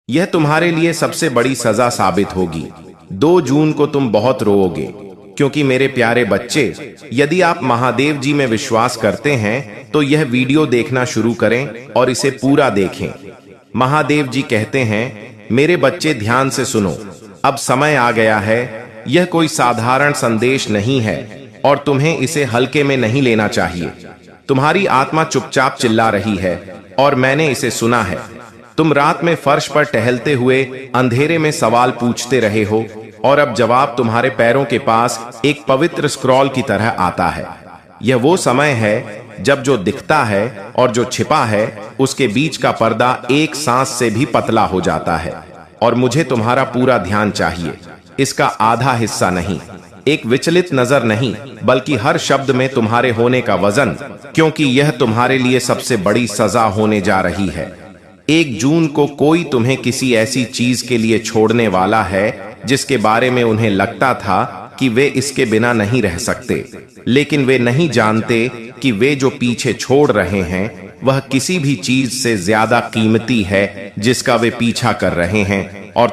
यह तुम्हारे लिए सबसे बड़ी सजा साबित होगी। 2 जून को तुम बहुत रोओगे, क्योंकि मेरे प्यारे बच्चे, यदि आप महादेव जी में विश्वास करते हैं तो यह वीडियो देखना शुरू करें और इसे पूरा देखें। महादेव जी कहते हैं, मेरे बच्चे ध्यान से सुनो, अब समय आ गया है। यह कोई साधारण संदेश नहीं है और तुम्हें इसे हल्के में नहीं लेना चाहिए। तुम्हारी आत्मा चुपचाप चिल्ला रही है और मैंने इसे सुना है। तुम रात में फर्श पर टहलते हुए अंधेरे में सवाल पूछते रहे हो और अब जवाब तुम्हारे पैरों के पास एक पवित्र स्क्रॉल की तरह आता है। यह वो समय है जब जो दिखता है और जो छिपा है उसके बीच का पर्दा एक सांस से भी पतला हो जाता है। और मुझे तुम्हारा पूरा ध्यान चाहिए, इसका आधा हिस्सा नहीं, एक विचलित नजर नहीं, बल्कि हर शब्द में तुम्हारे होने का वजन, क्योंकि यह तुम्हारे लिए सबसे बड़ी सजा होने जा रही है। 1 जून को कोई तुम्हें किसी ऐसी चीज के लिए छोड़ने वाला है जिसके बारे में उन्हें लगता था कि वे इसके बिना नहीं रह सकते, लेकिन वे नहीं जानते कि वे जो पीछे छोड़ रहे हैं वह किसी भी चीज से ज्यादा कीमती है जिसका वे पीछा कर रहे हैं। और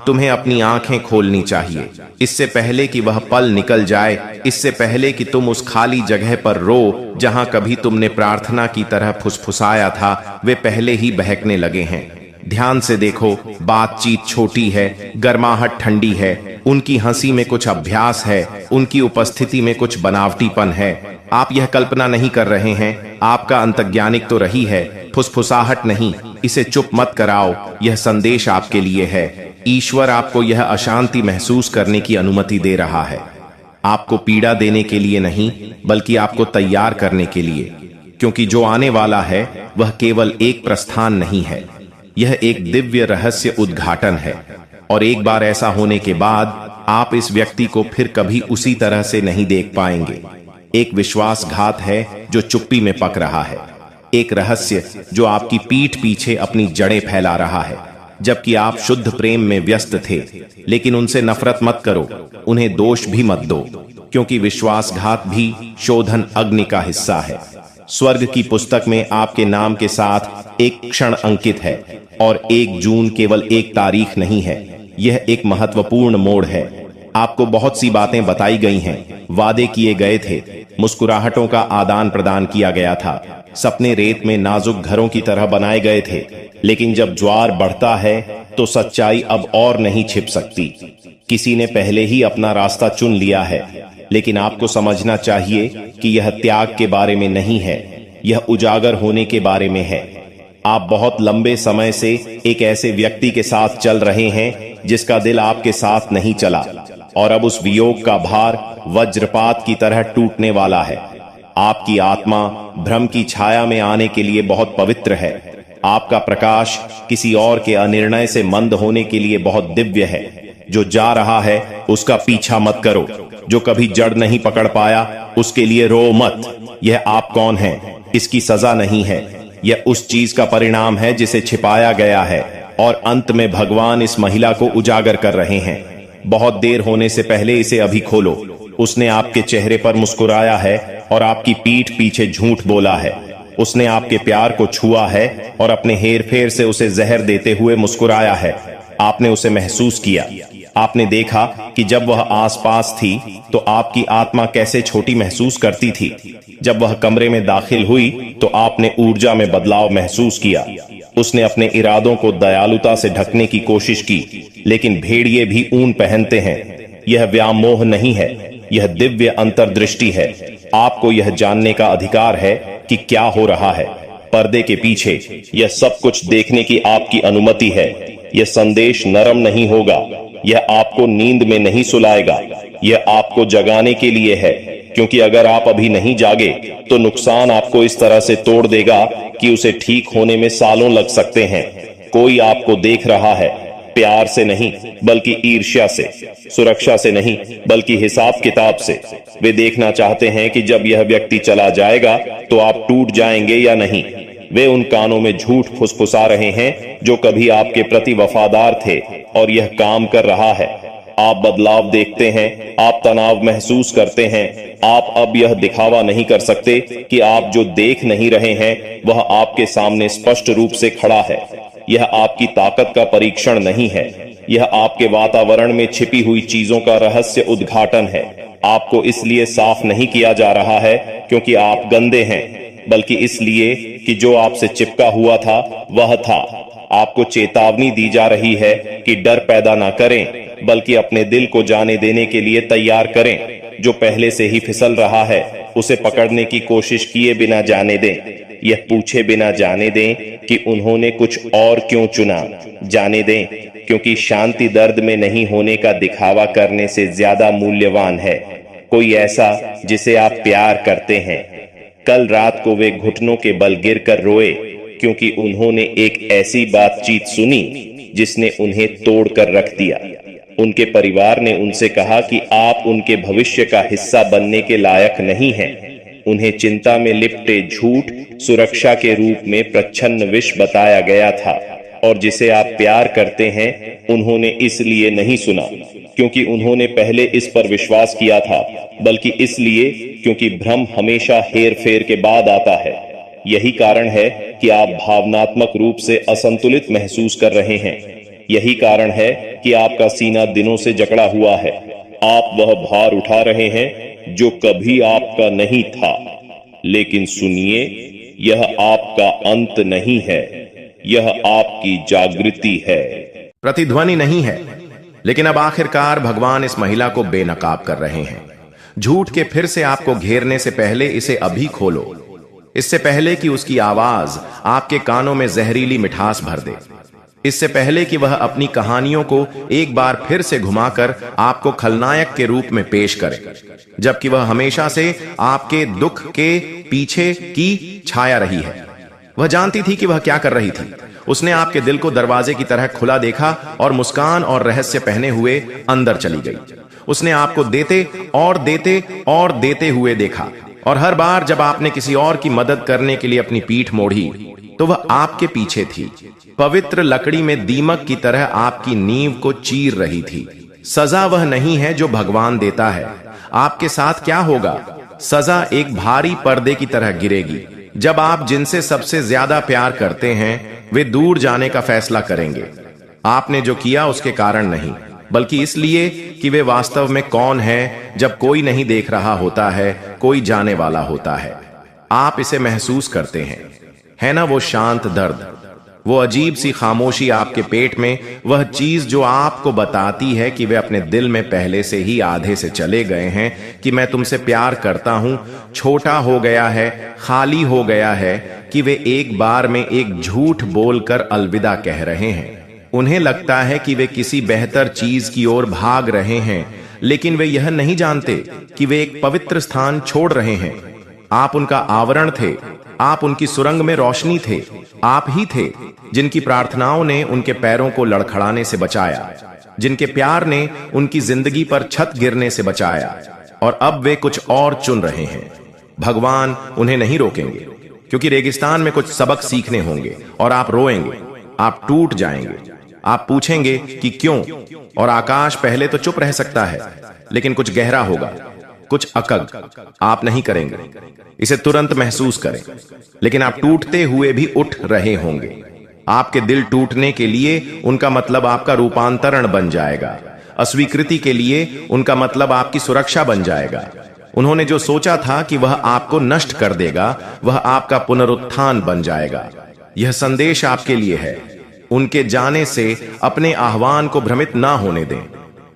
तुम्हें अपनी आंखें खोलनी चाहिए इससे पहले कि वह पल निकल जाए, इससे पहले कि तुम उस खाली जगह पर रो जहां कभी तुमने प्रार्थना की तरह फुसफुसाया था, वे पहले ही बहकने लगे हैं। ध्यान से देखो, बातचीत छोटी है, गर्माहट ठंडी है, उनकी हंसी में कुछ अभ्यास है, उनकी उपस्थिति में कुछ बनावटीपन है। आप यह कल्पना नहीं कर रहे हैं, आपका अंतर्ज्ञानिक तो रही है, फुसफुसाहट नहीं। इसे चुप मत कराओ, यह संदेश आपके लिए है। ईश्वर आपको यह अशांति महसूस करने की अनुमति दे रहा है, आपको पीड़ा देने के लिए नहीं, बल्कि आपको तैयार करने के लिए, क्योंकि जो आने वाला है वह केवल एक प्रस्थान नहीं है, यह एक दिव्य रहस्य उद्घाटन है। और एक बार ऐसा होने के बाद आप इस व्यक्ति को फिर कभी उसी तरह से नहीं देख पाएंगे। एक विश्वासघात है जो चुप्पी में पक रहा है, एक रहस्य जो आपकी पीठ पीछे अपनी जड़ें फैला रहा है, जबकि आप शुद्ध प्रेम में व्यस्त थे। लेकिन उनसे नफरत मत करो, उन्हें दोष भी मत दो, क्योंकि विश्वासघात भी शोधन अग्नि का हिस्सा है। स्वर्ग की पुस्तक में आपके नाम के साथ एक क्षण अंकित है, और 1 जून केवल एक तारीख नहीं है, यह एक महत्वपूर्ण मोड़ है। आपको बहुत सी बातें बताई गई हैं, वादे किए गए थे, मुस्कुराहटों का आदान प्रदान किया गया था, सपने रेत में नाजुक घरों की तरह बनाए गए थे। लेकिन जब ज्वार बढ़ता है तो सच्चाई अब और नहीं छिप सकती। किसी ने पहले ही अपना रास्ता चुन लिया है, लेकिन आपको समझना चाहिए कि यह त्याग के बारे में नहीं है, यह उजागर होने के बारे में है। आप बहुत लंबे समय से एक ऐसे व्यक्ति के साथ चल रहे हैं जिसका दिल आपके साथ नहीं चला, और अब उस वियोग का भार वज्रपात की तरह टूटने वाला है। आपकी आत्मा भ्रम की छाया में आने के लिए बहुत पवित्र है, आपका प्रकाश किसी और के अनिर्णय से मंद होने के लिए बहुत दिव्य है। जो जा रहा है उसका पीछा मत करो, जो कभी जड़ नहीं पकड़ पाया उसके लिए रो मत। यह आप कौन हैं, इसकी सजा नहीं है, यह उस चीज का परिणाम है जिसे छिपाया गया है, और अंत में भगवान इस महिला को उजागर कर रहे हैं। बहुत देर होने से पहले इसे अभी खोलो। उसने आपके चेहरे पर मुस्कुराया है और आपकी पीठ पीछे झूठ बोला है। उसने आपके प्यार को छुआ है और अपने हेरफेर से उसे जहर देते हुए मुस्कुराया है। आपने उसे महसूस किया, आपने देखा कि जब वह आसपास थी तो आपकी आत्मा कैसे छोटी महसूस करती थी। जब वह कमरे में दाखिल हुई तो आपने ऊर्जा में बदलाव महसूस किया। उसने अपने इरादों को दयालुता से ढकने की कोशिश की, लेकिन भेड़िए भी ऊन पहनते हैं। यह व्यामोह नहीं है, यह दिव्य अंतर्दृष्टि है। आपको यह जानने का अधिकार है कि क्या हो रहा है पर्दे के पीछे। यह सब कुछ देखने की आपकी अनुमति है। यह संदेश नरम नहीं होगा, यह आपको नींद में नहीं सुलाएगा, यह आपको जगाने के लिए है, क्योंकि अगर आप अभी नहीं जागे तो नुकसान आपको इस तरह से तोड़ देगा कि उसे ठीक होने में सालों लग सकते हैं। कोई आपको देख रहा है, प्यार से नहीं बल्कि ईर्ष्या से, सुरक्षा से नहीं बल्कि हिसाब किताब से। वे देखना चाहते हैं कि जब यह व्यक्ति चला जाएगा तो आप टूट जाएंगे या नहीं। वे उन कानों में झूठ फुसफुसा रहे हैं जो कभी आपके प्रति वफादार थे, और यह काम कर रहा है। आप बदलाव देखते हैं, आप तनाव महसूस करते हैं। आप अब यह दिखावा नहीं कर सकते कि आप जो देख नहीं रहे हैं वह आपके सामने स्पष्ट रूप से खड़ा है। यह आपकी ताकत का परीक्षण नहीं है, यह आपके वातावरण में छिपी हुई चीजों का रहस्य उद्घाटन है। आपको इसलिए साफ नहीं किया जा रहा है क्योंकि आप गंदे हैं, बल्कि इसलिए कि जो आपसे चिपका हुआ था वह था। आपको चेतावनी दी जा रही है कि डर पैदा ना करें, बल्कि अपने दिल को जाने देने के लिए तैयार करें। जो पहले से ही फिसल रहा है उसे पकड़ने की कोशिश किए बिना जाने दें। यह पूछे बिना जाने दें कि उन्होंने कुछ और क्यों चुना। जाने दें, क्योंकि शांति दर्द में नहीं होने का दिखावा करने से ज्यादा मूल्यवान है। कोई ऐसा जिसे आप प्यार करते हैं। कल रात को वे घुटनों के बल गिरकर रोए क्योंकि उन्होंने एक ऐसी बातचीत सुनी जिसने उन्हें तोड़कर रख दिया। उनके परिवार ने उनसे कहा कि आप उनके भविष्य का हिस्सा बनने के लायक नहीं हैं। उन्हें चिंता में लिपटे झूठ सुरक्षा के रूप में प्रच्छन्न विष बताया गया था, और जिसे आप प्यार करते हैं उन्होंने इसलिए नहीं सुना क्योंकि उन्होंने पहले इस पर विश्वास किया था, बल्कि इसलिए क्योंकि भ्रम हमेशा हेर फेर के बाद आता है। यही कारण है कि आप भावनात्मक रूप से असंतुलित महसूस कर रहे हैं। यही कारण है कि आपका सीना दिनों से जकड़ा हुआ है। आप वह भार उठा रहे हैं जो कभी आपका नहीं था। लेकिन सुनिए, यह आपका अंत नहीं है, यह आपकी जागृति है। प्रतिध्वनि नहीं है, लेकिन अब आखिरकार भगवान इस महिला को बेनकाब कर रहे हैं। झूठ के फिर से आपको घेरने से पहले इसे अभी खोलो, इससे पहले कि उसकी आवाज आपके कानों में जहरीली मिठास भर दे, इससे पहले कि वह अपनी कहानियों को एक बार फिर से घुमाकर आपको खलनायक के रूप में पेश करे, जबकि वह हमेशा से आपके दुख के पीछे की छाया रही है। वह जानती थी कि वह क्या कर रही थी। उसने आपके दिल को दरवाजे की तरह खुला देखा और मुस्कान और रहस्य पहने हुए अंदर चली गई। उसने आपको देते और देते और देते हुए देखा, और हर बार जब आपने किसी और की मदद करने के लिए अपनी पीठ मोड़ी तो वह आपके पीछे थी, पवित्र लकड़ी में दीमक की तरह आपकी नींव को चीर रही थी। सजा वह नहीं है जो भगवान देता है। आपके साथ क्या होगा? सजा एक भारी पर्दे की तरह गिरेगी जब आप जिनसे सबसे ज्यादा प्यार करते हैं वे दूर जाने का फैसला करेंगे। आपने जो किया उसके कारण नहीं, बल्कि इसलिए कि वे वास्तव में कौन है। जब कोई नहीं देख रहा होता है, कोई जाने वाला होता है। आप इसे महसूस करते हैं, है ना? वो शांत दर्द, वो अजीब सी खामोशी आपके पेट में, वह चीज जो आपको बताती है कि वे अपने दिल में पहले से ही आधे से चले गए हैं कि मैं तुमसे प्यार करता हूं, छोटा हो गया है, खाली हो गया है, कि वे एक बार में एक झूठ बोलकर अलविदा कह रहे हैं। उन्हें लगता है कि वे किसी बेहतर चीज की ओर भाग रहे हैं, लेकिन वे यह नहीं जानते कि वे एक पवित्र स्थान छोड़ रहे हैं। आप उनका आवरण थे, आप उनकी सुरंग में रोशनी थे, आप ही थे जिनकी प्रार्थनाओं ने उनके पैरों को लड़खड़ाने से बचाया, जिनके प्यार ने उनकी जिंदगी पर छत गिरने से बचाया, और अब वे कुछ और चुन रहे हैं। भगवान उन्हें नहीं रोकेंगे, क्योंकि रेगिस्तान में कुछ सबक सीखने होंगे, और आप रोएंगे, आप टूट जाएंगे, आप पूछेंगे कि क्यों, और आकाश पहले तो चुप रह सकता है, लेकिन कुछ गहरा होगा, कुछ अकग आप नहीं करेंगे। इसे तुरंत महसूस करें, लेकिन आप टूटते हुए भी उठ रहे होंगे। आपके दिल टूटने के लिए उनका मतलब आपका रूपांतरण बन जाएगा, अस्वीकृति के लिए उनका मतलब आपकी सुरक्षा बन जाएगा। उन्होंने जो सोचा था कि वह आपको नष्ट कर देगा, वह आपका पुनरुत्थान बन जाएगा। यह संदेश आपके लिए है। उनके जाने से अपने आह्वान को भ्रमित ना होने दें।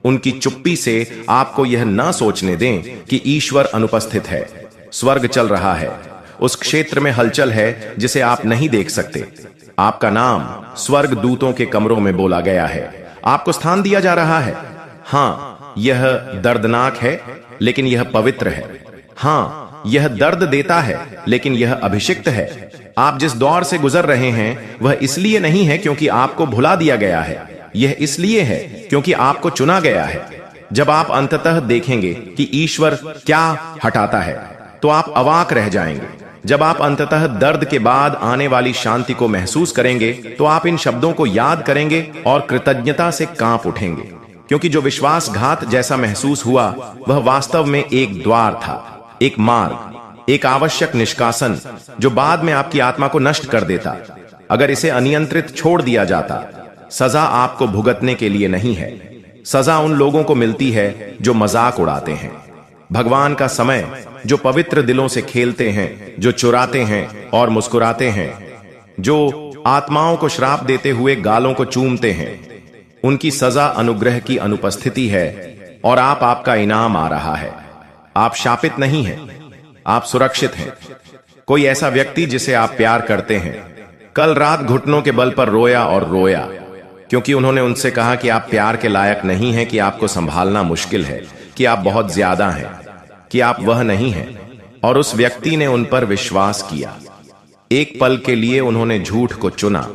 उनकी चुप्पी से आपको यह ना सोचने दें कि ईश्वर अनुपस्थित है। स्वर्ग चल रहा है, उस क्षेत्र में हलचल है जिसे आप नहीं देख सकते। आपका नाम स्वर्ग दूतों के कमरों में बोला गया है, आपको स्थान दिया जा रहा है। हां, यह दर्दनाक है, लेकिन यह पवित्र है। हां, यह दर्द देता है, लेकिन यह अभिषिक्त है। आप जिस दौर से गुजर रहे हैं वह इसलिए नहीं है क्योंकि आपको भुला दिया गया है, यह इसलिए है क्योंकि आपको चुना गया है। जब आप अंततः देखेंगे कि ईश्वर क्या हटाता है, तो आप अवाक रह जाएंगे। जब आप अंततः दर्द के बाद आने वाली शांति को महसूस करेंगे, तो आप इन शब्दों को याद करेंगे और कृतज्ञता से कांप उठेंगे, क्योंकि जो विश्वासघात जैसा महसूस हुआ वह वास्तव में एक द्वार था, एक मार्ग, एक आवश्यक निष्कासन जो बाद में आपकी आत्मा को नष्ट कर देता। अगर इसे अनियंत्रित छोड़ दिया जाता, सजा आपको भुगतने के लिए नहीं है। सजा उन लोगों को मिलती है जो मजाक उड़ाते हैं। भगवान का समय जो पवित्र दिलों से खेलते हैं, जो चुराते हैं और मुस्कुराते हैं, जो आत्माओं को श्राप देते हुए गालों को चूमते हैं, उनकी सजा अनुग्रह की अनुपस्थिति है और आपका इनाम आ रहा है। आप शापित नहीं हैं, आप सुरक्षित हैं। कोई ऐसा व्यक्ति जिसे आप प्यार करते हैं कल रात घुटनों के बल पर रोया और रोया, क्योंकि उन्होंने उनसे कहा कि आप प्यार के लायक नहीं हैं, कि आपको संभालना मुश्किल है, कि आप बहुत ज्यादा हैं, कि आप वह नहीं हैं। और उस व्यक्ति ने उन पर विश्वास किया। एक पल के लिए उन्होंने झूठ को चुना।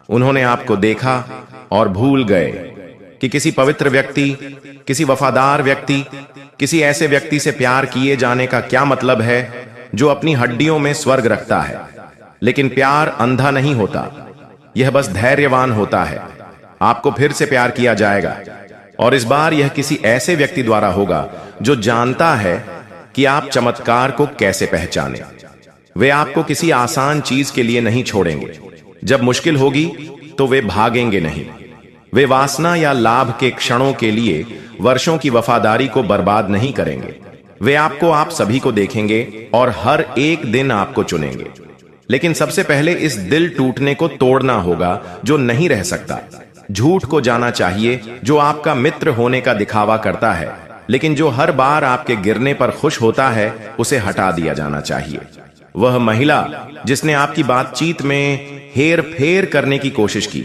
उन्होंने आपको देखा और भूल गए कि किसी पवित्र व्यक्ति, किसी वफादार व्यक्ति, किसी ऐसे व्यक्ति से प्यार किए जाने का क्या मतलब है जो अपनी हड्डियों में स्वर्ग रखता है। लेकिन प्यार अंधा नहीं होता, यह बस धैर्यवान होता है। आपको फिर से प्यार किया जाएगा, और इस बार यह किसी ऐसे व्यक्ति द्वारा होगा जो जानता है कि आप चमत्कार को कैसे पहचाने। वे आपको किसी आसान चीज के लिए नहीं छोड़ेंगे। जब मुश्किल होगी तो वे भागेंगे नहीं। वे वासना या लाभ के क्षणों के लिए वर्षों की वफादारी को बर्बाद नहीं करेंगे। वे आपको आप सभी को देखेंगे और हर एक दिन आपको चुनेंगे। लेकिन सबसे पहले इस दिल टूटने को तोड़ना होगा जो नहीं रह सकता। झूठ को जाना चाहिए जो आपका मित्र होने का दिखावा करता है, लेकिन जो हर बार आपके गिरने पर खुश होता है, उसे हटा दिया जाना चाहिए। वह महिला जिसने आपकी बातचीत में हेर फेर करने की कोशिश की,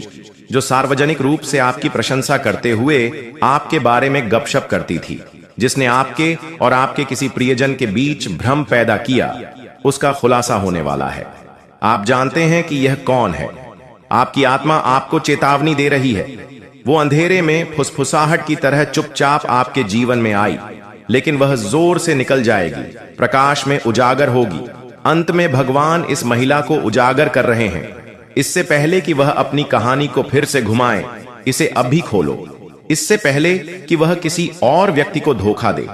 जो सार्वजनिक रूप से आपकी प्रशंसा करते हुए आपके बारे में गपशप करती थी, जिसने आपके और आपके किसी प्रियजन के बीच भ्रम पैदा किया, उसका खुलासा होने वाला है। आप जानते हैं कि यह कौन है। आपकी आत्मा आपको चेतावनी दे रही है। वो अंधेरे में फुसफुसाहट की तरह चुपचाप आपके जीवन में आई, लेकिन वह जोर से निकल जाएगी, प्रकाश में उजागर होगी। अंत में भगवान इस महिला को उजागर कर रहे हैं। इससे पहले कि वह अपनी कहानी को फिर से घुमाए, इसे अभी खोलो। इससे पहले कि वह किसी और व्यक्ति को धोखा दे,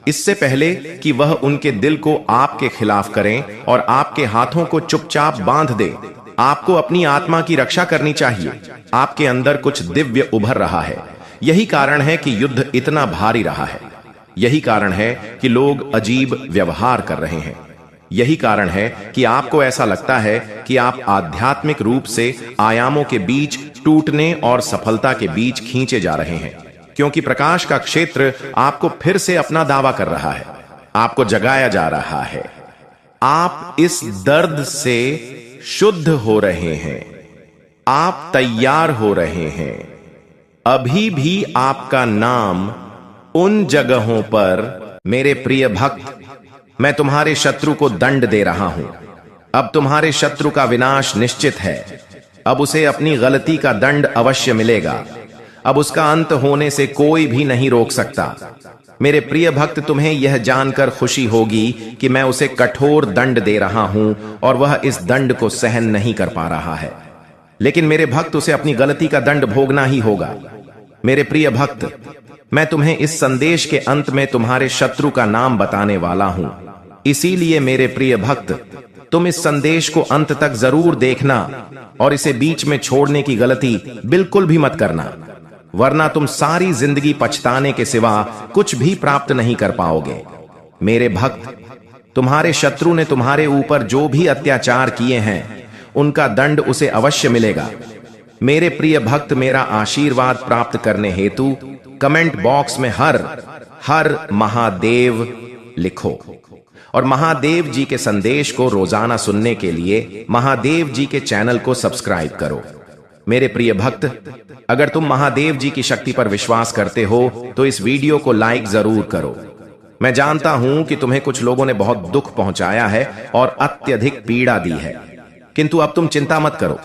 इससे पहले कि वह उनके दिल को आपके खिलाफ करें और आपके हाथों को चुपचाप बांध दे, आपको अपनी आत्मा की रक्षा करनी चाहिए। आपके अंदर कुछ दिव्य उभर रहा है। यही कारण है कि युद्ध इतना भारी रहा है। यही कारण है कि लोग अजीब व्यवहार कर रहे हैं। यही कारण है कि आपको ऐसा लगता है कि आप आध्यात्मिक रूप से आयामों के बीच टूटने और सफलता के बीच खींचे जा रहे हैं, क्योंकि प्रकाश का क्षेत्र आपको फिर से अपना दावा कर रहा है। आपको जगाया जा रहा है। आप इस दर्द से शुद्ध हो रहे हैं। आप तैयार हो रहे हैं। अभी भी आपका नाम उन जगहों पर, मेरे प्रिय भक्त, मैं तुम्हारे शत्रु को दंड दे रहा हूं। अब तुम्हारे शत्रु का विनाश निश्चित है। अब उसे अपनी गलती का दंड अवश्य मिलेगा। अब उसका अंत होने से कोई भी नहीं रोक सकता। मेरे प्रिय भक्त, तुम्हें यह जानकर खुशी होगी कि मैं उसे कठोर दंड दे रहा हूं और वह इस दंड को सहन नहीं कर पा रहा है। लेकिन मेरे भक्त, उसे अपनी गलती का दंड भोगना ही होगा। मेरे प्रिय भक्त, मैं तुम्हें इस संदेश के अंत में तुम्हारे शत्रु का नाम बताने वाला हूं। इसीलिए मेरे प्रिय भक्त, तुम इस संदेश को अंत तक जरूर देखना और इसे बीच में छोड़ने की गलती बिल्कुल भी मत करना, वरना तुम सारी जिंदगी पछताने के सिवा कुछ भी प्राप्त नहीं कर पाओगे। मेरे भक्त, तुम्हारे शत्रु ने तुम्हारे ऊपर जो भी अत्याचार किए हैं, उनका दंड उसे अवश्य मिलेगा। मेरे प्रिय भक्त, मेरा आशीर्वाद प्राप्त करने हेतु कमेंट बॉक्स में हर हर महादेव लिखो और महादेव जी के संदेश को रोजाना सुनने के लिए महादेव जी के चैनल को सब्सक्राइब करो। मेरे प्रिय भक्त, अगर तुम महादेव जी की शक्ति पर विश्वास करते हो तो इस वीडियो को लाइक जरूर करो। मैं जानता हूं कि तुम्हें कुछ लोगों ने बहुत दुख पहुंचाया है और अत्यधिक पीड़ा दी है, किंतु अब तुम चिंता मत करो,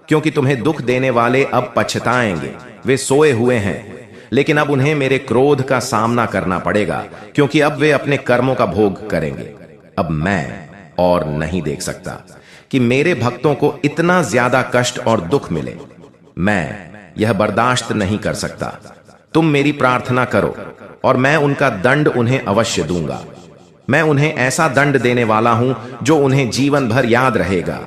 क्योंकि तुम्हें दुख देने वाले अब पछताएंगे। वे सोए हुए हैं, लेकिन अब उन्हें मेरे क्रोध का सामना करना पड़ेगा, क्योंकि अब वे अपने कर्मों का भोग करेंगे। अब मैं और नहीं देख सकता कि मेरे भक्तों को इतना ज्यादा कष्ट और दुख मिले। मैं यह बर्दाश्त नहीं कर सकता। तुम मेरी प्रार्थना करो और मैं उनका दंड उन्हें अवश्य दूंगा। मैं उन्हें ऐसा दंड देने वाला हूं जो उन्हें जीवन भर याद रहेगा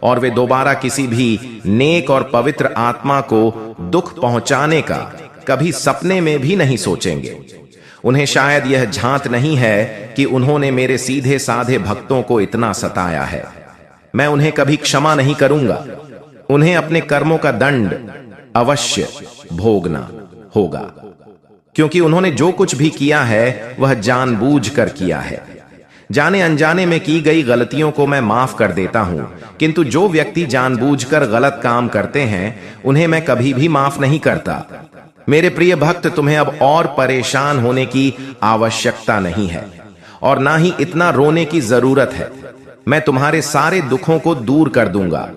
और वे दोबारा किसी भी नेक और पवित्र आत्मा को दुख पहुंचाने का कभी सपने में भी नहीं सोचेंगे। उन्हें शायद यह झांत नहीं है कि उन्होंने मेरे सीधे साधे भक्तों को इतना सताया है। मैं उन्हें कभी क्षमा नहीं करूंगा। उन्हें अपने कर्मों का दंड अवश्य भोगना होगा, क्योंकि उन्होंने जो कुछ भी किया है वह जानबूझकर किया है। जाने अनजाने में की गई गलतियों को मैं माफ कर देता हूं, किंतु जो व्यक्ति जानबूझकर गलत काम करते हैं उन्हें मैं कभी भी माफ नहीं करता। मेरे प्रिय भक्त, तुम्हें अब और परेशान होने की आवश्यकता नहीं है और ना ही इतना रोने की जरूरत है। मैं तुम्हारे सारे दुखों को दूर कर दूंगा।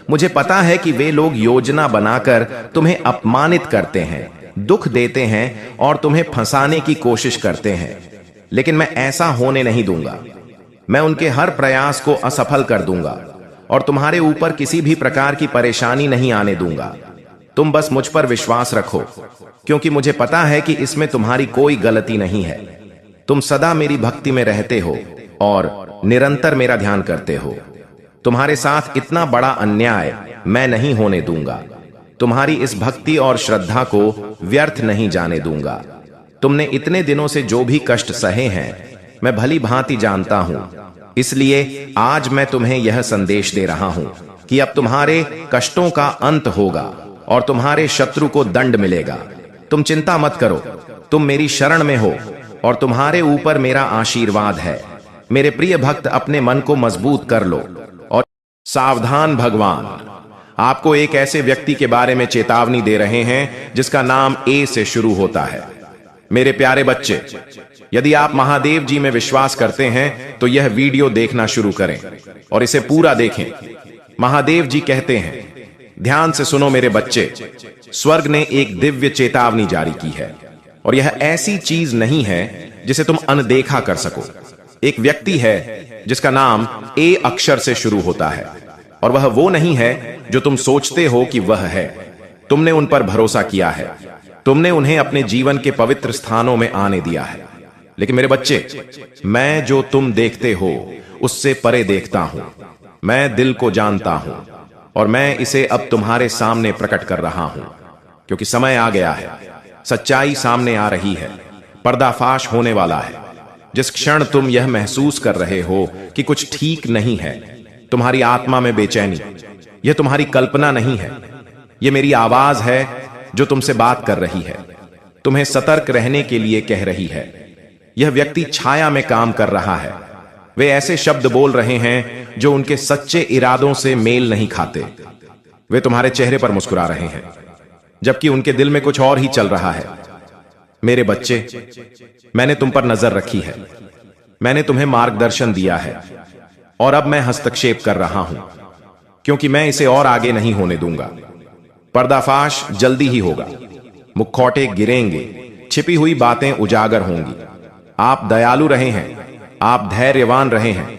मुझे पता है कि वे लोग योजना बनाकर तुम्हें अपमानित करते हैं, दुख देते हैं और तुम्हें फंसाने की कोशिश करते हैं, लेकिन मैं ऐसा होने नहीं दूंगा। मैं उनके हर प्रयास को असफल कर दूंगा और तुम्हारे ऊपर किसी भी प्रकार की परेशानी नहीं आने दूंगा। तुम बस मुझ पर विश्वास रखो, क्योंकि मुझे पता है कि इसमें तुम्हारी कोई गलती नहीं है। तुम सदा मेरी भक्ति में रहते हो और निरंतर मेरा ध्यान करते हो। तुम्हारे साथ इतना बड़ा अन्याय मैं नहीं होने दूंगा। तुम्हारी इस भक्ति और श्रद्धा को व्यर्थ नहीं जाने दूंगा। तुमने इतने दिनों से जो भी कष्ट सहे हैं मैं भली भांति जानता हूं, इसलिए आज मैं तुम्हें यह संदेश दे रहा हूं कि अब तुम्हारे कष्टों का अंत होगा और तुम्हारे शत्रु को दंड मिलेगा। तुम चिंता मत करो, तुम मेरी शरण में हो और तुम्हारे ऊपर मेरा आशीर्वाद है। मेरे प्रिय भक्त, अपने मन को मजबूत कर लो और सावधान। भगवान आपको एक ऐसे व्यक्ति के बारे में चेतावनी दे रहे हैं जिसका नाम ए से शुरू होता है। मेरे प्यारे बच्चे, यदि आप महादेव जी में विश्वास करते हैं तो यह वीडियो देखना शुरू करें और इसे पूरा देखें। महादेव जी कहते हैं, ध्यान से सुनो मेरे बच्चे, स्वर्ग ने एक दिव्य चेतावनी जारी की है और यह ऐसी चीज नहीं है जिसे तुम अनदेखा कर सको। एक व्यक्ति है जिसका नाम ए अक्षर से शुरू होता है और वह वो नहीं है जो तुम सोचते हो कि वह है। तुमने उन पर भरोसा किया है, तुमने उन्हें अपने जीवन के पवित्र स्थानों में आने दिया है, लेकिन मेरे बच्चे, मैं जो तुम देखते हो उससे परे देखता हूं। मैं दिल को जानता हूं और मैं इसे अब तुम्हारे सामने प्रकट कर रहा हूं, क्योंकि समय आ गया है। सच्चाई सामने आ रही है, पर्दाफाश होने वाला है। जिस क्षण तुम यह महसूस कर रहे हो कि कुछ ठीक नहीं है, तुम्हारी आत्मा में बेचैनी, यह तुम्हारी कल्पना नहीं है, यह मेरी आवाज है जो तुमसे बात कर रही है, तुम्हें सतर्क रहने के लिए कह रही है। यह व्यक्ति छाया में काम कर रहा है। वे ऐसे शब्द बोल रहे हैं जो उनके सच्चे इरादों से मेल नहीं खाते। वे तुम्हारे चेहरे पर मुस्कुरा रहे हैं, जबकि उनके दिल में कुछ और ही चल रहा है। मेरे बच्चे, मैंने तुम पर नजर रखी है, मैंने तुम्हें मार्गदर्शन दिया है और अब मैं हस्तक्षेप कर रहा हूं, क्योंकि मैं इसे और आगे नहीं होने दूंगा। पर्दाफाश जल्दी ही होगा, मुखौटे गिरेंगे, छिपी हुई बातें उजागर होंगी। आप दयालु रहे हैं, आप धैर्यवान रहे हैं।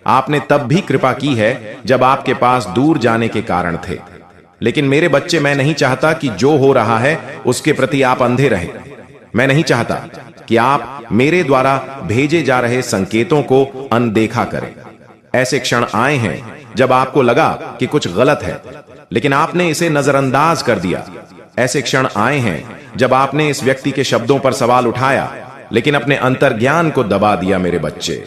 आपने तब भी कृपा की है जब आपके पास दूर जाने के कारण थे, लेकिन मेरे बच्चे, मैं नहीं चाहता कि जो हो रहा है उसके प्रति आप अंधे रहें। मैं नहीं चाहता कि आप मेरे द्वारा भेजे जा रहे संकेतों को अनदेखा करें। ऐसे क्षण आए हैं जब आपको लगा कि कुछ गलत है, लेकिन आपने इसे नजरअंदाज कर दिया। ऐसे क्षण आए हैं जब आपने इस व्यक्ति के शब्दों पर सवाल उठाया, लेकिन अपने अंतर्ज्ञान को दबा दिया। मेरे बच्चे,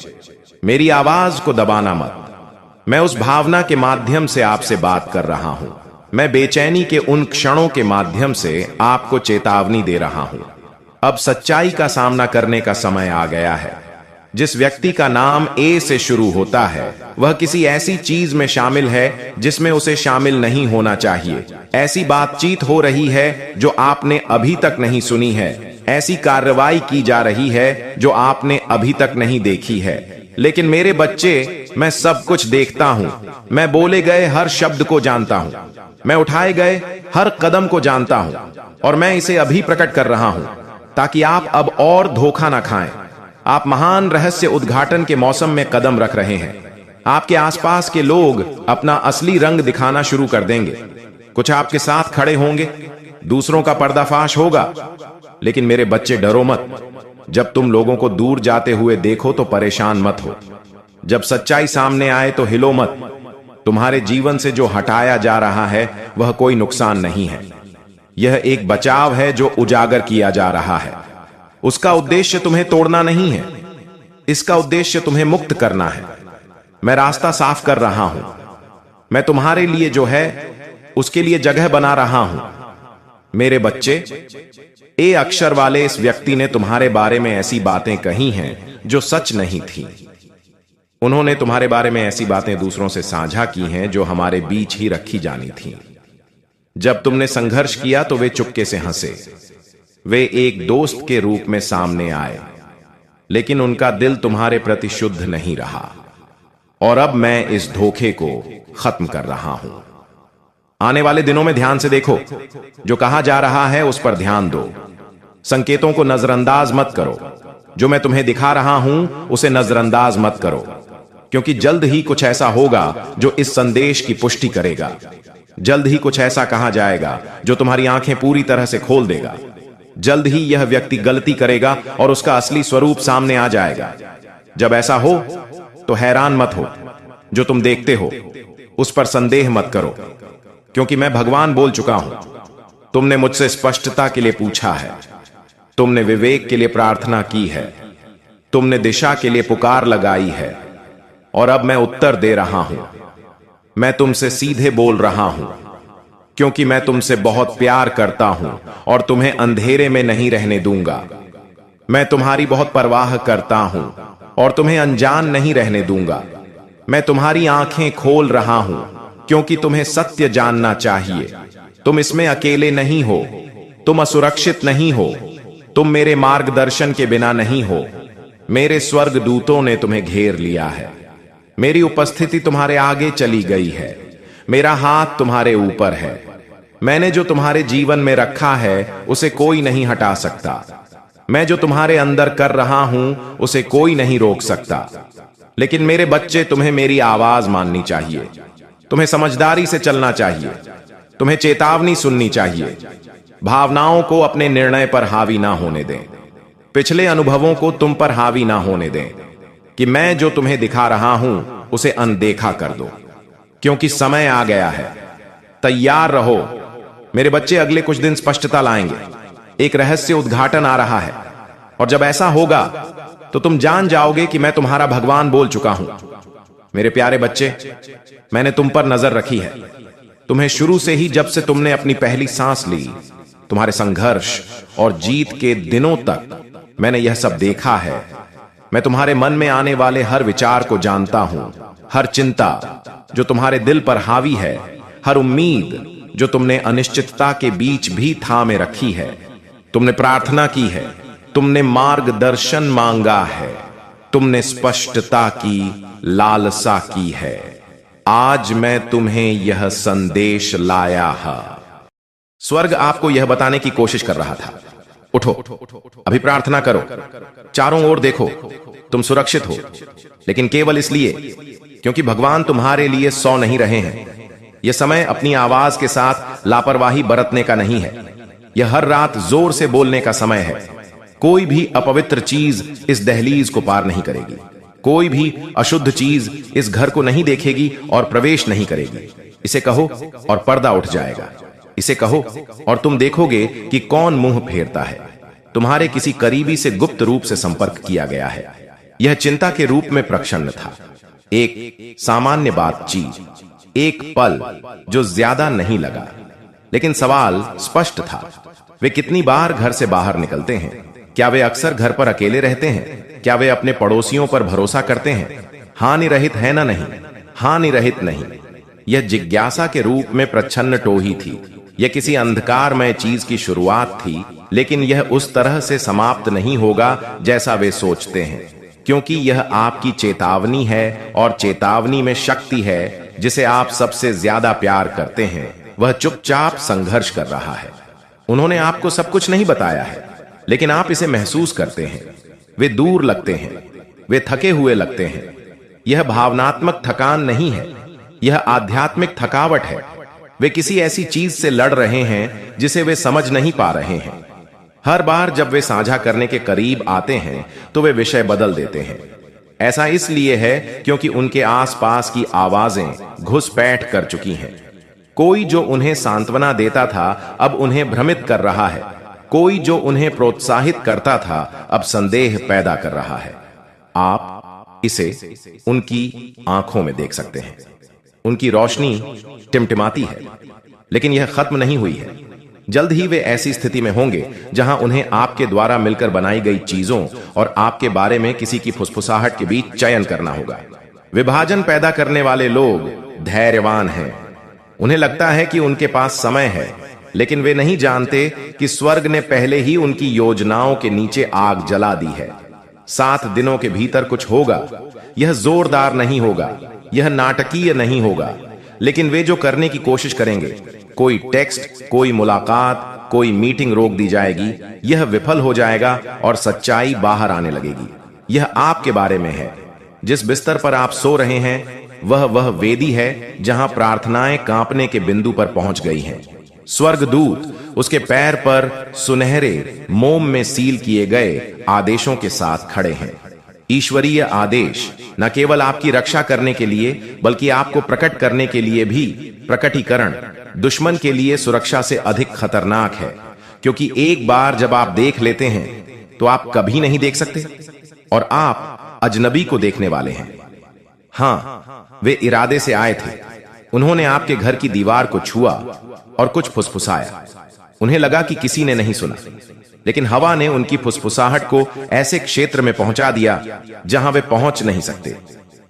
मेरी आवाज को दबाना मत। मैं उस भावना के माध्यम से आपसे बात कर रहा हूं। मैं बेचैनी के उन क्षणों के माध्यम से आपको चेतावनी दे रहा हूं। अब सच्चाई का सामना करने का समय आ गया है। जिस व्यक्ति का नाम ए से शुरू होता है वह किसी ऐसी चीज में शामिल है जिसमें उसे शामिल नहीं होना चाहिए। ऐसी बातचीत हो रही है जो आपने अभी तक नहीं सुनी है। ऐसी कार्रवाई की जा रही है जो आपने अभी तक नहीं देखी है। लेकिन मेरे बच्चे, मैं सब कुछ देखता हूं। मैं बोले गए हर शब्द को जानता हूं, मैं उठाए गए हर कदम को जानता हूं और मैं इसे अभी प्रकट कर रहा हूं ताकि आप अब और धोखा ना खाएं। आप महान रहस्य उद्घाटन के मौसम में कदम रख रहे हैं। आपके आसपास के लोग अपना असली रंग दिखाना शुरू कर देंगे। कुछ आपके साथ खड़े होंगे, दूसरों का पर्दाफाश होगा। लेकिन मेरे बच्चे, डरो मत। जब तुम लोगों को दूर जाते हुए देखो तो परेशान मत हो। जब सच्चाई सामने आए तो हिलो मत। तुम्हारे जीवन से जो हटाया जा रहा है वह कोई नुकसान नहीं है। यह एक बचाव है जो उजागर किया जा रहा है। उसका उद्देश्य तुम्हें तोड़ना नहीं है, इसका उद्देश्य तुम्हें मुक्त करना है। मैं रास्ता साफ कर रहा हूं। मैं तुम्हारे लिए जो है उसके लिए जगह बना रहा हूं। मेरे बच्चे, ए अक्षर वाले इस व्यक्ति ने तुम्हारे बारे में ऐसी बातें कही हैं जो सच नहीं थी। उन्होंने तुम्हारे बारे में ऐसी बातें दूसरों से साझा की हैं जो हमारे बीच ही रखी जानी थी। जब तुमने संघर्ष किया तो वे चुपके से हंसे। वे एक दोस्त के रूप में सामने आए, लेकिन उनका दिल तुम्हारे प्रति शुद्ध नहीं रहा। और अब मैं इस धोखे को खत्म कर रहा हूं। आने वाले दिनों में ध्यान से देखो, जो कहा जा रहा है उस पर ध्यान दो। संकेतों को नजरअंदाज मत करो। जो मैं तुम्हें दिखा रहा हूं उसे नजरअंदाज मत करो, क्योंकि जल्द ही कुछ ऐसा होगा जो इस संदेश की पुष्टि करेगा। जल्द ही कुछ ऐसा कहा जाएगा जो तुम्हारी आंखें पूरी तरह से खोल देगा। जल्द ही यह व्यक्ति गलती करेगा और उसका असली स्वरूप सामने आ जाएगा। जब ऐसा हो तो हैरान मत हो। जो तुम देखते हो उस पर संदेह मत करो, क्योंकि मैं भगवान बोल चुका हूं। तुमने मुझसे स्पष्टता के लिए पूछा है, तुमने विवेक के लिए प्रार्थना की है, तुमने दिशा के लिए पुकार लगाई है, और अब मैं उत्तर दे रहा हूं। मैं तुमसे सीधे बोल रहा हूं, क्योंकि मैं तुमसे बहुत प्यार करता हूं और तुम्हें अंधेरे में नहीं रहने दूंगा। मैं तुम्हारी बहुत परवाह करता हूं और तुम्हें अनजान नहीं रहने दूंगा। मैं तुम्हारी आंखें खोल रहा हूं, क्योंकि तुम्हें सत्य जानना चाहिए। तुम इसमें अकेले नहीं हो, तुम असुरक्षित नहीं हो, तुम मेरे मार्गदर्शन के बिना नहीं हो। मेरे स्वर्ग दूतों ने तुम्हें घेर लिया है। मेरी उपस्थिति तुम्हारे आगे चली गई है। मेरा हाथ तुम्हारे ऊपर है। मैंने जो तुम्हारे जीवन में रखा है उसे कोई नहीं हटा सकता। मैं जो तुम्हारे अंदर कर रहा हूं उसे कोई नहीं रोक सकता। लेकिन मेरे बच्चे, तुम्हें मेरी आवाज माननी चाहिए। तुम्हें समझदारी से चलना चाहिए। तुम्हें चेतावनी सुननी चाहिए। भावनाओं को अपने निर्णय पर हावी ना होने दें। पिछले अनुभवों को तुम पर हावी ना होने दें कि मैं जो तुम्हें दिखा रहा हूं उसे अनदेखा कर दो, क्योंकि समय आ गया है। तैयार रहो मेरे बच्चे, अगले कुछ दिन स्पष्टता लाएंगे। एक रहस्य उद्घाटन आ रहा है, और जब ऐसा होगा तो तुम जान जाओगे कि मैं तुम्हारा भगवान बोल चुका हूं। मेरे प्यारे बच्चे, मैंने तुम पर नजर रखी है। तुम्हें शुरू से ही, जब से तुमने अपनी पहली सांस ली, तुम्हारे संघर्ष और जीत के दिनों तक मैंने यह सब देखा है। मैं तुम्हारे मन में आने वाले हर विचार को जानता हूं, हर चिंता जो तुम्हारे दिल पर हावी है, हर उम्मीद जो तुमने अनिश्चितता के बीच भी थामे रखी है। तुमने प्रार्थना की है, तुमने मार्गदर्शन मांगा है, तुमने स्पष्टता की लालसा की है। आज मैं तुम्हें यह संदेश लाया है। स्वर्ग आपको यह बताने की कोशिश कर रहा था, उठो, अभी प्रार्थना करो, चारों ओर देखो, तुम सुरक्षित हो। लेकिन केवल इसलिए क्योंकि भगवान तुम्हारे लिए सौ नहीं रहे हैं। यह समय अपनी आवाज के साथ लापरवाही बरतने का नहीं है। यह हर रात जोर से बोलने का समय है। कोई भी अपवित्र चीज इस दहलीज को पार नहीं करेगी। कोई भी अशुद्ध चीज इस घर को नहीं देखेगी और प्रवेश नहीं करेगी। इसे कहो और पर्दा उठ जाएगा। इसे कहो और तुम देखोगे कि कौन मुंह फेरता है। तुम्हारे किसी करीबी से गुप्त रूप से संपर्क किया गया है। यह चिंता के रूप में प्रक्षन्न था। एक सामान्य बातचीत, एक पल जो ज्यादा नहीं लगा, लेकिन सवाल स्पष्ट था। वे कितनी बार घर से बाहर निकलते हैं? क्या वे अक्सर घर पर अकेले रहते हैं? क्या वे अपने पड़ोसियों पर भरोसा करते हैं? हानि रहित है ना? नहीं, हानि रहित नहीं। यह जिज्ञासा के रूप में प्रच्छन्न टोही थी। यह किसी अंधकारमय चीज की शुरुआत थी, लेकिन यह उस तरह से समाप्त नहीं होगा जैसा वे सोचते हैं, क्योंकि यह आपकी चेतावनी है, और चेतावनी में शक्ति है। जिसे आप सबसे ज्यादा प्यार करते हैं वह चुपचाप संघर्ष कर रहा है। उन्होंने आपको सब कुछ नहीं बताया है, लेकिन आप इसे महसूस करते हैं। वे दूर लगते हैं, वे थके हुए लगते हैं। यह भावनात्मक थकान नहीं है, यह आध्यात्मिक थकावट है। वे किसी ऐसी चीज से लड़ रहे हैं जिसे वे समझ नहीं पा रहे हैं। हर बार जब वे साझा करने के करीब आते हैं तो वे विषय बदल देते हैं। ऐसा इसलिए है क्योंकि उनके आसपास की आवाजें घुसपैठ कर चुकी हैं। कोई जो उन्हें सांत्वना देता था अब उन्हें भ्रमित कर रहा है। कोई जो उन्हें प्रोत्साहित करता था अब संदेह पैदा कर रहा है। आप इसे उनकी आंखों में देख सकते हैं। उनकी रोशनी टिमटिमाती है, लेकिन यह खत्म नहीं हुई है। जल्द ही वे ऐसी स्थिति में होंगे जहां उन्हें आपके द्वारा मिलकर बनाई गई चीजों और आपके बारे में किसी की फुसफुसाहट के बीच चयन करना होगा। विभाजन पैदा करने वाले लोग धैर्यवान हैं। उन्हें लगता है कि उनके पास समय है, लेकिन वे नहीं जानते कि स्वर्ग ने पहले ही उनकी योजनाओं के नीचे आग जला दी है। 7 दिनों के भीतर कुछ होगा। यह जोरदार नहीं होगा, यह नाटकीय नहीं होगा, लेकिन वे जो करने की कोशिश करेंगे, कोई टेक्स्ट, कोई मुलाकात, कोई मीटिंग रोक दी जाएगी, यह विफल हो जाएगा और सच्चाई बाहर आने लगेगी। यह आपके बारे में है। जिस बिस्तर पर आप सो रहे हैं वह वेदी है जहां प्रार्थनाएं कांपने के बिंदु पर पहुंच गई हैं। स्वर्गदूत उसके पैर पर सुनहरे मोम में सील किए गए आदेशों के साथ खड़े हैं। ईश्वरीय आदेश न केवल आपकी रक्षा करने के लिए बल्कि आपको प्रकट करने के लिए भी। प्रकटीकरण दुश्मन के लिए सुरक्षा से अधिक खतरनाक है, क्योंकि एक बार जब आप देख लेते हैं तो आप कभी नहीं देख सकते, और आप अजनबी को देखने वाले हैं। हां, वे इरादे से आए थे। उन्होंने आपके घर की दीवार को छुआ और कुछ फुसफुसाया। उन्हें लगा कि किसी ने नहीं सुना, लेकिन हवा ने उनकी फुसफुसाहट को ऐसे क्षेत्र में पहुंचा दिया जहां वे पहुंच नहीं सकते।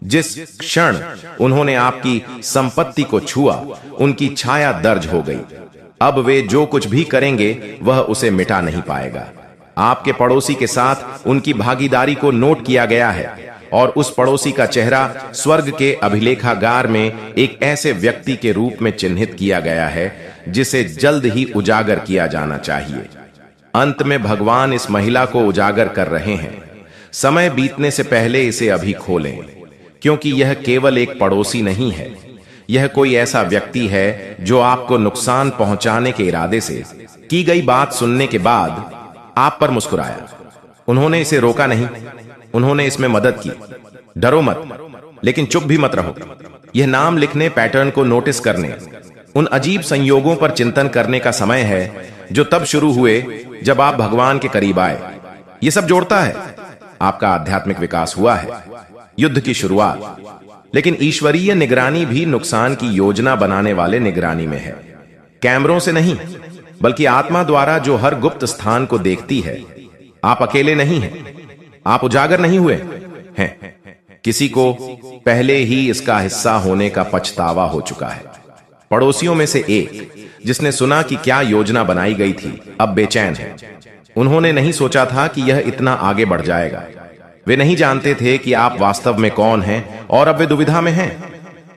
जिस क्षण उन्होंने आपकी संपत्ति को छुआ, उनकी छाया दर्ज हो गई। अब वे जो कुछ भी करेंगे वह उसे मिटा नहीं पाएगा। आपके पड़ोसी के साथ उनकी भागीदारी को नोट किया गया है, और उस पड़ोसी का चेहरा स्वर्ग के अभिलेखागार में एक ऐसे व्यक्ति के रूप में चिन्हित किया गया है जिसे जल्द ही उजागर किया जाना चाहिए। अंत में भगवान इस महिला को उजागर कर रहे हैं। समय बीतने से पहले इसे अभी खोलें, क्योंकि यह केवल एक पड़ोसी नहीं है। यह कोई ऐसा व्यक्ति है जो आपको नुकसान पहुंचाने के इरादे से की गई बात सुनने के बाद आप पर मुस्कुराया। उन्होंने इसे रोका नहीं, उन्होंने इसमें मदद की। डरो मत, लेकिन चुप भी मत रहो। यह नाम लिखने, पैटर्न को नोटिस करने, उन अजीब संयोगों पर चिंतन करने का समय है जो तब शुरू हुए जब आप भगवान के करीब आए। यह सब जोड़ता है। आपका आध्यात्मिक विकास हुआ है, युद्ध की शुरुआत। लेकिन ईश्वरीय निगरानी भी नुकसान की योजना बनाने वाले निगरानी में है। कैमरों से नहीं, बल्कि आत्मा द्वारा जो हर गुप्त स्थान को देखती है। आप अकेले नहीं हैं, आप उजागर नहीं हुए हैं। किसी को पहले ही इसका हिस्सा होने का पछतावा हो चुका है। पड़ोसियों में से एक, जिसने सुना कि क्या योजना बनाई गई थी, अब बेचैन है। उन्होंने नहीं सोचा था कि यह इतना आगे बढ़ जाएगा। वे नहीं जानते थे कि आप वास्तव में कौन हैं, और अब वे दुविधा में हैं।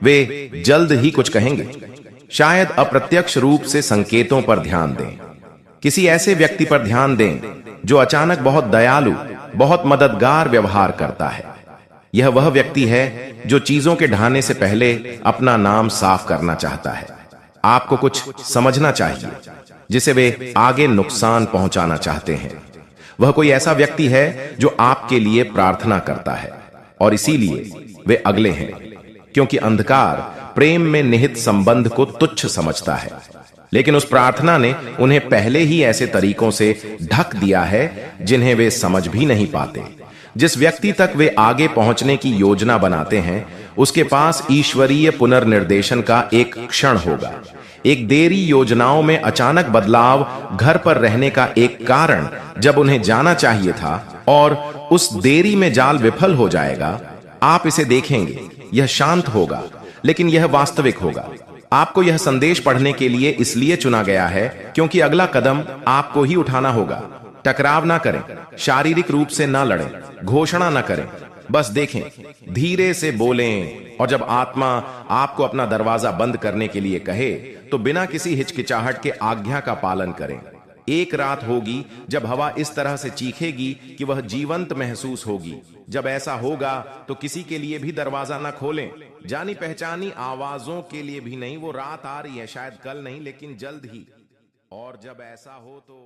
वे जल्द ही कुछ कहेंगे। शायद अप्रत्यक्ष रूप से संकेतों पर ध्यान दें। किसी ऐसे व्यक्ति पर ध्यान दें जो अचानक बहुत दयालु, बहुत मददगार व्यवहार करता है। यह वह व्यक्ति है जो चीजों के ढाने से पहले अपना नाम साफ करना चाहता है। आपको कुछ समझना चाहिए जिसे वे आगे नुकसान पहुंचाना चाहते हैं। वह कोई ऐसा व्यक्ति है जो आपके लिए प्रार्थना करता है, और इसीलिए वे अगले हैं, क्योंकि अंधकार प्रेम में निहित संबंध को तुच्छ समझता है। लेकिन उस प्रार्थना ने उन्हें पहले ही ऐसे तरीकों से ढक दिया है जिन्हें वे समझ भी नहीं पाते। जिस व्यक्ति तक वे आगे पहुंचने की योजना बनाते हैं, उसके पास ईश्वरीय पुनर्निर्देशन का एक क्षण होगा। एक देरी योजनाओं में अचानक बदलाव, घर पर रहने का एक कारण जब उन्हें जाना चाहिए था, और उस देरी में जाल विफल हो जाएगा। आप इसे देखेंगे, यह शांत होगा, लेकिन यह वास्तविक होगा। आपको यह संदेश पढ़ने के लिए इसलिए चुना गया है क्योंकि अगला कदम आपको ही उठाना होगा। टकराव ना करें, शारीरिक रूप से ना लड़ें, घोषणा ना करें, बस देखें, धीरे से बोलें, और जब आत्मा आपको अपना दरवाजा बंद करने के लिए कहे तो बिना किसी हिचकिचाहट के आज्ञा का पालन करें। एक रात होगी जब हवा इस तरह से चीखेगी कि वह जीवंत महसूस होगी। जब ऐसा होगा तो किसी के लिए भी दरवाजा ना खोलें। जानी पहचानी आवाजों के लिए भी नहीं। वो रात आ रही है, शायद कल नहीं लेकिन जल्द ही। और जब ऐसा हो तो